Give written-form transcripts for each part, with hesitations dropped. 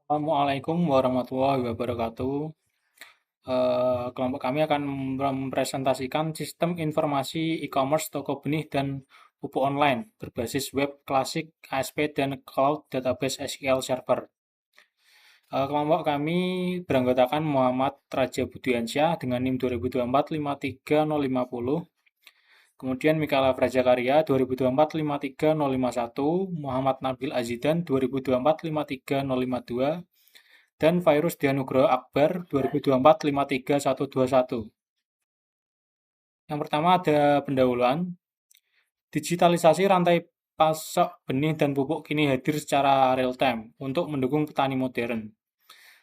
Assalamualaikum warahmatullahi wabarakatuh. Kelompok kami akan mempresentasikan sistem informasi e-commerce toko benih dan pupuk online berbasis web klasik, ASP, dan cloud database SQL Server. Kelompok kami beranggotakan Muhammad Raja Budiansyah dengan NIM 2024 53050. Kemudian Mikaela Prajakarya 2024 53051, Muhammad Nabil Azidan 2024 53052, dan Virus Dianugroho Akbar 2024 53121. Yang pertama ada pendahuluan. Digitalisasi rantai pasok benih dan pupuk kini hadir secara real time untuk mendukung petani modern.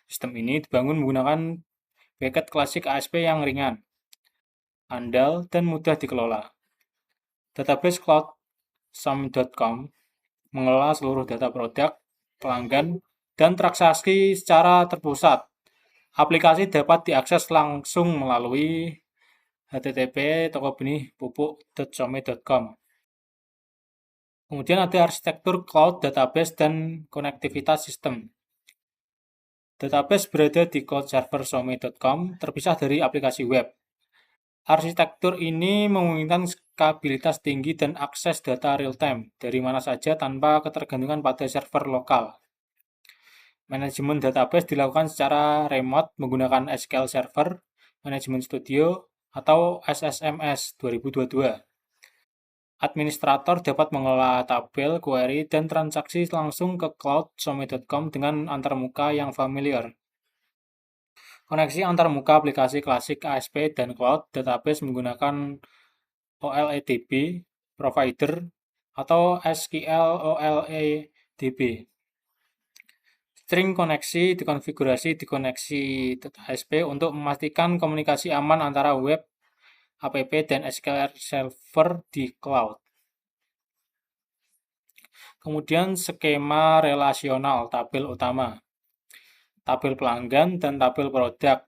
Sistem ini dibangun menggunakan paket klasik ASP yang ringan, andal, dan mudah dikelola. Database cloud Sum.com mengelola seluruh data produk, pelanggan, dan transaksi secara terpusat. Aplikasi dapat diakses langsung melalui http://tokobenihpupuk.some.com. Kemudian ada arsitektur cloud database dan konektivitas sistem. Database berada di cloud-server-some.com, terpisah dari aplikasi web. Arsitektur ini memungkinkan skabilitas tinggi dan akses data real-time dari mana saja tanpa ketergantungan pada server lokal. Manajemen database dilakukan secara remote menggunakan SQL Server, Management Studio, atau SSMS 2022. Administrator dapat mengelola tabel, query, dan transaksi langsung ke cloud.some.com dengan antarmuka yang familiar. Koneksi antarmuka aplikasi klasik ASP dan cloud database menggunakan OLEDB, provider, atau SQL OLEDB. String koneksi dikonfigurasi di koneksi ASP untuk memastikan komunikasi aman antara web, app, dan SQL Server di cloud. Kemudian skema relasional tabel utama, tabel pelanggan, dan tabel produk.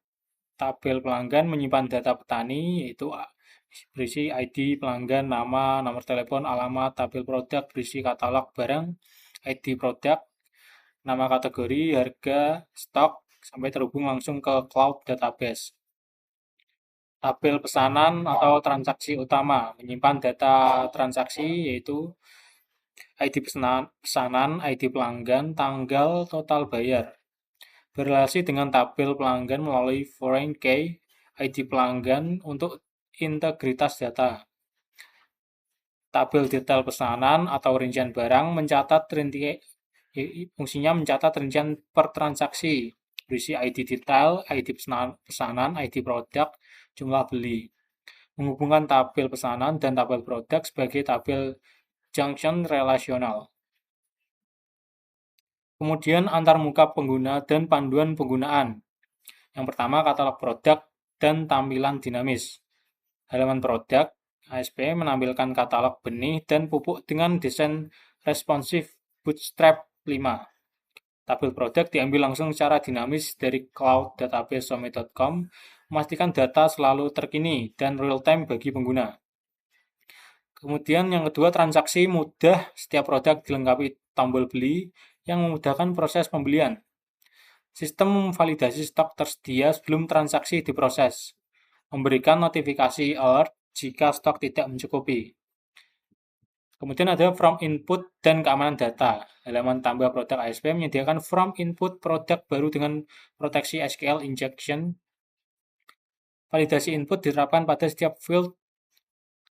Tabel pelanggan menyimpan data petani, yaitu berisi ID pelanggan, nama, nomor telepon, alamat. Tabel produk berisi katalog barang, ID produk, nama kategori, harga, stok, sampai terhubung langsung ke cloud database. Tabel pesanan atau transaksi utama menyimpan data transaksi, yaitu ID pesanan, ID pelanggan, tanggal, total bayar. Berrelasi dengan tabel pelanggan melalui foreign key, ID pelanggan untuk integritas data. Tabel detail pesanan atau rincian barang fungsinya mencatat rincian per transaksi, berisi ID detail, ID pesanan, ID produk, jumlah beli. Menghubungkan tabel pesanan dan tabel produk sebagai tabel junction relasional. Kemudian antarmuka pengguna dan panduan penggunaan. Yang pertama, katalog produk dan tampilan dinamis. Halaman produk, ASP menampilkan katalog benih dan pupuk dengan desain responsif Bootstrap 5. Tabel produk diambil langsung secara dinamis dari cloud database some.com, memastikan data selalu terkini dan real-time bagi pengguna. Kemudian yang kedua, transaksi mudah. Setiap produk dilengkapi tombol beli yang memudahkan proses pembelian. Sistem memvalidasi stok tersedia sebelum transaksi diproses, memberikan notifikasi alert jika stok tidak mencukupi. Kemudian ada from input dan keamanan data. Halaman tambah produk ASP menyediakan from input produk baru dengan proteksi SQL injection. Validasi input diterapkan pada setiap field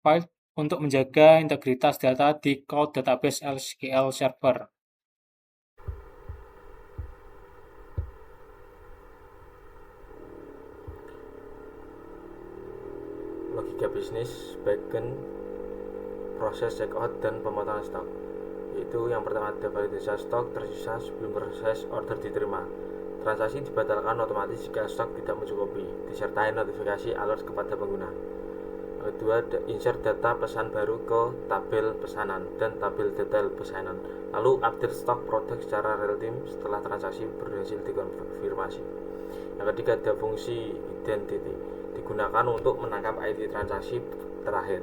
file untuk menjaga integritas data di cloud database SQL Server. Logika bisnis, backend, proses checkout, dan pemotongan stok. Yaitu yang pertama ada validasi stok tersisa sebelum proses order diterima. Transaksi dibatalkan otomatis jika stok tidak mencukupi, disertai notifikasi alert kepada pengguna. Kedua, insert data pesan baru ke tabel pesanan dan tabel detail pesanan. Lalu update stok produk secara real time setelah transaksi berhasil dikonfirmasi. Yang ketiga, ada fungsi identity, digunakan untuk menangkap ID transaksi terakhir,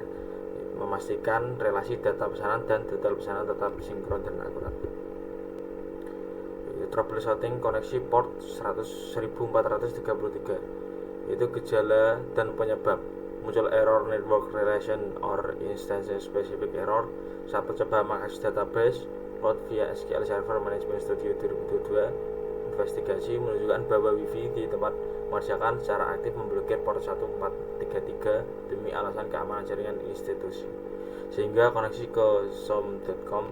memastikan relasi data pesanan dan detail pesanan tetap sinkron dan akurat. troubleshooting koneksi port 1433, yaitu gejala dan penyebab muncul error network relation or instance specific error saat mencoba mengakses database load via SQL Server Management Studio 2022. Investigasi menunjukkan bahwa Wi-Fi di tempat mengerjakan secara aktif memblokir port 1433 demi alasan keamanan jaringan institusi, sehingga koneksi ke som.com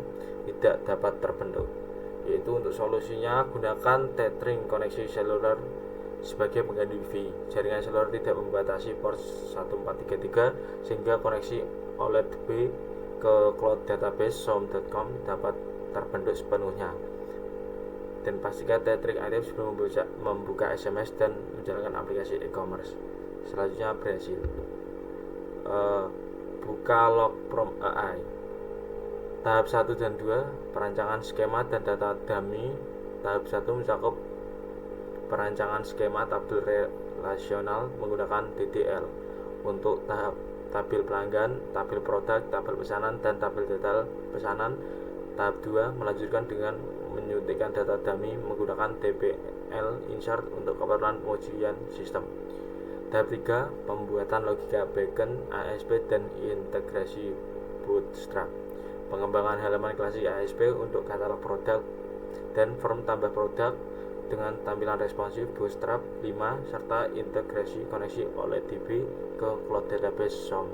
tidak dapat terbentuk. Yaitu untuk solusinya, gunakan tethering koneksi seluler sebagai pengganti Wi-Fi. Jaringan seluler tidak membatasi port 1433 sehingga koneksi OLED B ke cloud database som.com dapat terbentuk sepenuhnya. Dan pastikan tethering aktif sebelum membuka SMS dan menjalankan aplikasi e-commerce. Selanjutnya berhasil. Buka log from AI. Tahap 1 dan 2, perancangan skema dan data dummy. Tahap 1 mencakup perancangan skema tabel relasional menggunakan DDL untuk tahap tabel pelanggan, tabel produk, tabel pesanan, dan tabel detail pesanan. Tahap 2 melanjutkan dengan menyuntikkan data dummy menggunakan DBL insert untuk keperluan pengujian sistem. Tahap 3, pembuatan logika backend, ASP, dan integrasi bootstrap. Pengembangan halaman klasik ASP untuk katalog produk dan form tambah produk dengan tampilan responsif bootstrap 5 serta integrasi koneksi OLED-DB ke cloud database SOM.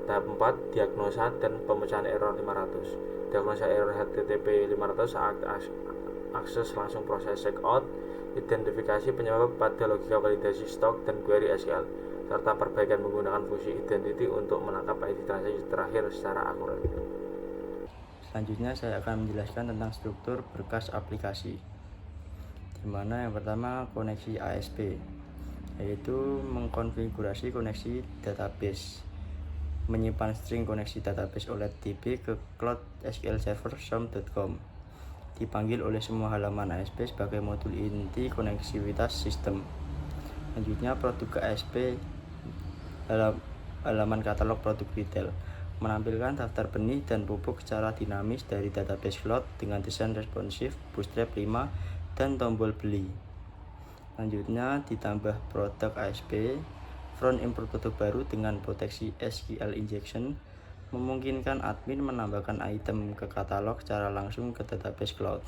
Tahap 4, diagnosa dan pemecahan error 500. Diagnosa error HTTP 500 saat akses langsung proses checkout, identifikasi penyebab pada logika validasi stok dan query SQL, serta perbaikan menggunakan fungsi identity untuk menangkap ID transaksi terakhir secara akurat. Selanjutnya saya akan menjelaskan tentang struktur berkas aplikasi, di mana yang pertama koneksi ASP, yaitu mengkonfigurasi koneksi database, menyimpan string koneksi database OLED-DB ke cloud SQL Server som.com, dipanggil oleh semua halaman ASP sebagai modul inti koneksivitas sistem. Selanjutnya produk ke ASP, halaman katalog produk retail, menampilkan daftar benih dan pupuk secara dinamis dari database cloud dengan desain responsif, bootstrap 5, dan tombol beli. Selanjutnya ditambah produk ASP, front import produk baru dengan proteksi SQL injection, memungkinkan admin menambahkan item ke katalog secara langsung ke database cloud.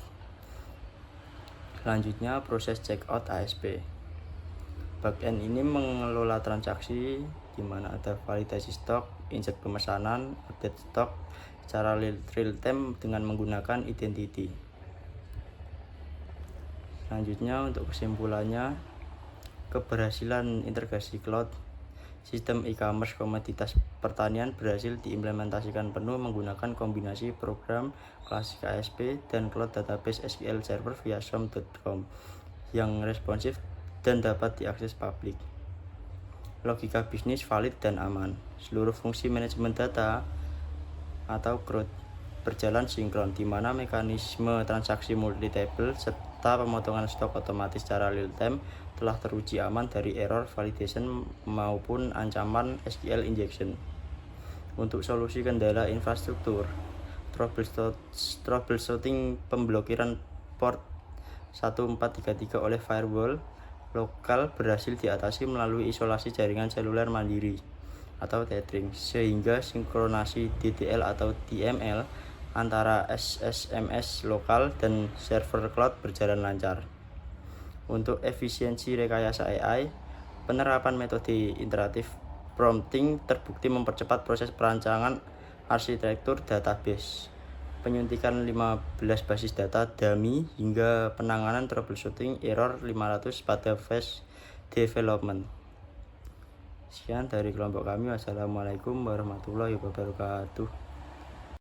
Selanjutnya proses checkout ASP. Backend ini mengelola transaksi di mana ada validasi stok, insert pemesanan, update stok secara real time dengan menggunakan identity. Selanjutnya untuk kesimpulannya, keberhasilan integrasi cloud sistem e-commerce komoditas pertanian berhasil diimplementasikan penuh menggunakan kombinasi program klasik ASP dan cloud database SQL Server via som.com yang responsif dan dapat diakses publik. Logika bisnis valid dan aman. Seluruh fungsi manajemen data atau CRUD berjalan sinkron, di mana mekanisme transaksi multi-table serta pemotongan stok otomatis secara real time telah teruji aman dari error validation maupun ancaman SQL injection. Untuk solusi kendala infrastruktur, troubleshooting pemblokiran port 1433 oleh firewall lokal berhasil diatasi melalui isolasi jaringan seluler mandiri atau tethering, sehingga sinkronasi DDL atau DML antara SSMS lokal dan server cloud berjalan lancar. Untuk efisiensi rekayasa AI, penerapan metode interaktif prompting terbukti mempercepat proses perancangan arsitektur database, penyuntikan 15 basis data dummy, hingga penanganan troubleshooting error 500 pada phase development. Sekian dari kelompok kami. Wassalamualaikum warahmatullahi wabarakatuh.